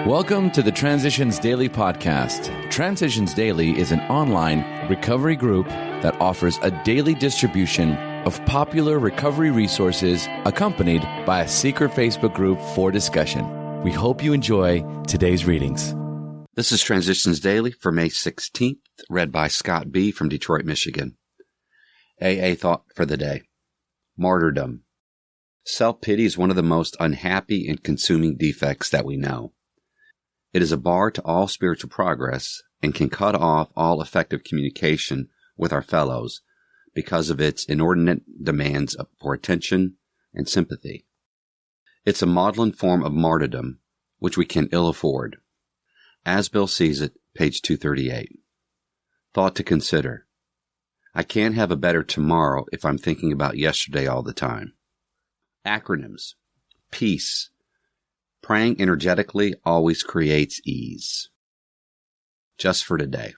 Welcome to the Transitions Daily podcast. Transitions Daily is an online recovery group that offers a daily distribution of popular recovery resources accompanied by a secret Facebook group for discussion. We hope you enjoy today's readings. This is Transitions Daily for May 16th, read by Scott B. from Detroit, Michigan. AA thought for the day. Martyrdom. Self-pity is one of the most unhappy and consuming defects that we know. It is a bar to all spiritual progress and can cut off all effective communication with our fellows because of its inordinate demands for attention and sympathy. It's a maudlin form of martyrdom, which we can ill afford. As Bill sees it, page 238. Thought to consider. I can't have a better tomorrow if I'm thinking about yesterday all the time. Acronyms. Peace. Praying energetically always creates ease. Just for today.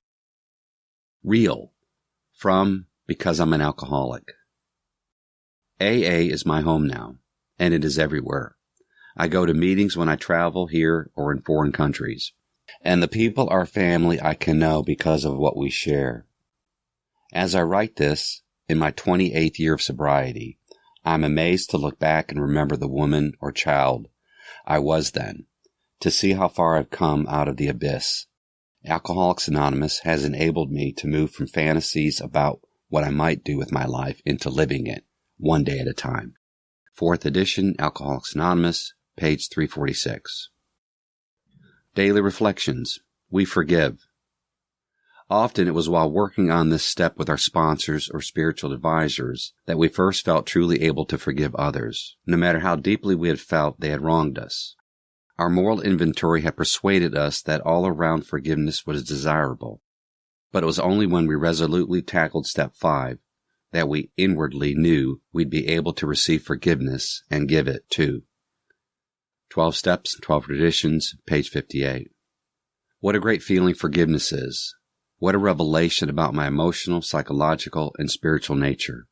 Real. From because I'm an alcoholic. AA is my home now, and it is everywhere. I go to meetings when I travel here or in foreign countries, and the people are family I can know because of what we share. As I write this, in my 28th year of sobriety, I'm amazed to look back and remember the woman or child I was then, to see how far I've come out of the abyss. Alcoholics Anonymous has enabled me to move from fantasies about what I might do with my life into living it, one day at a time. 4th edition, Alcoholics Anonymous, page 346. Daily Reflections. We forgive. Often it was while working on this step with our sponsors or spiritual advisors that we first felt truly able to forgive others, no matter how deeply we had felt they had wronged us. Our moral inventory had persuaded us that all-around forgiveness was desirable, but it was only when we resolutely tackled step 5 that we inwardly knew we'd be able to receive forgiveness and give it too. 12 Steps, 12 Traditions, page 58. What a great feeling forgiveness is. What a revelation about my emotional, psychological, and spiritual nature.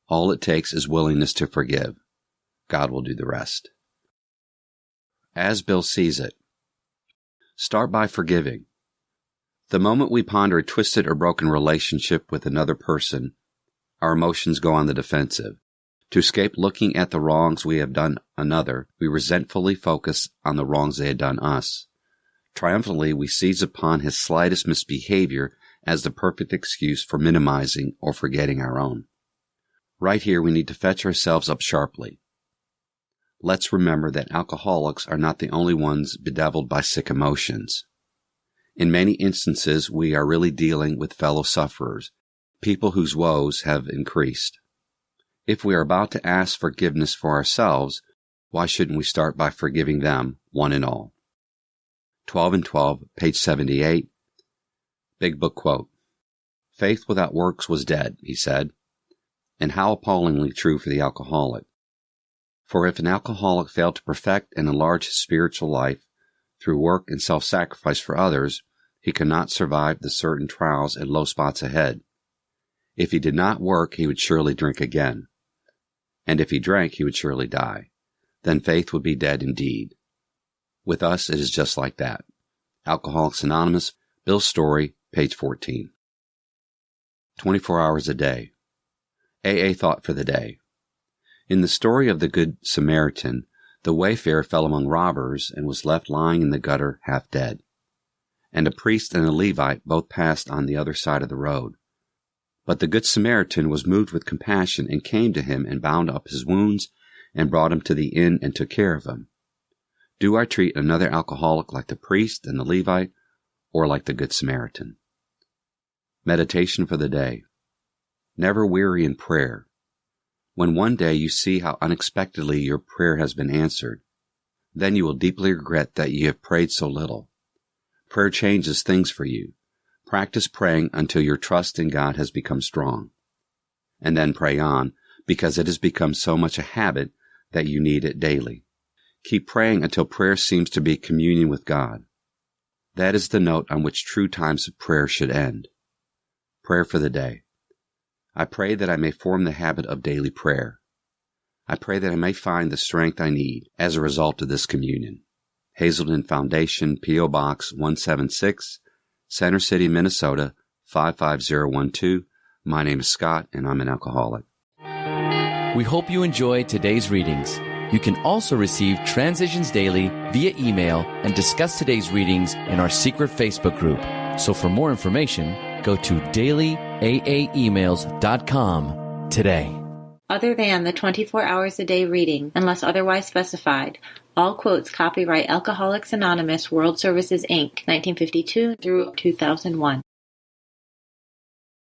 All it takes is willingness to forgive. God will do the rest. As Bill sees it. Start by forgiving. The moment we ponder a twisted or broken relationship with another person, our emotions go on the defensive. To escape looking at the wrongs we have done another, we resentfully focus on the wrongs they had done us. Triumphantly, we seize upon his slightest misbehavior as the perfect excuse for minimizing or forgetting our own. Right here, we need to fetch ourselves up sharply. Let's remember that alcoholics are not the only ones bedeviled by sick emotions. In many instances, we are really dealing with fellow sufferers, people whose woes have increased. If we are about to ask forgiveness for ourselves, why shouldn't we start by forgiving them, one and all? 12 and 12, page 78, Big Book quote. Faith without works was dead, he said, and how appallingly true for the alcoholic. For if an alcoholic failed to perfect and enlarge his spiritual life through work and self-sacrifice for others, he could not survive the certain trials and low spots ahead. If he did not work, he would surely drink again. And if he drank, he would surely die. Then faith would be dead indeed. With us, it is just like that. Alcoholics Anonymous, Bill's Story, page 14. 24 hours a day. AA thought for the day. In the story of the Good Samaritan, the wayfarer fell among robbers and was left lying in the gutter half dead. And a priest and a Levite both passed on the other side of the road. But the Good Samaritan was moved with compassion and came to him and bound up his wounds and brought him to the inn and took care of him. Do I treat another alcoholic like the priest and the Levite, or like the Good Samaritan? Meditation for the day. Never weary in prayer. When one day you see how unexpectedly your prayer has been answered, then you will deeply regret that you have prayed so little. Prayer changes things for you. Practice praying until your trust in God has become strong. And then pray on, because it has become so much a habit that you need it daily. Keep praying until prayer seems to be communion with God. That is the note on which true times of prayer should end. Prayer for the day. I pray that I may form the habit of daily prayer. I pray that I may find the strength I need as a result of this communion. Hazelden Foundation, P.O. Box 176, Center City, Minnesota 55012. My name is Scott, and I'm an alcoholic. We hope you enjoyed today's readings. You can also receive Transitions Daily via email and discuss today's readings in our secret Facebook group. So for more information, go to dailyaaemails.com today. Other than the 24 hours a day reading, unless otherwise specified, all quotes copyright Alcoholics Anonymous World Services, Inc., 1952 through 2001.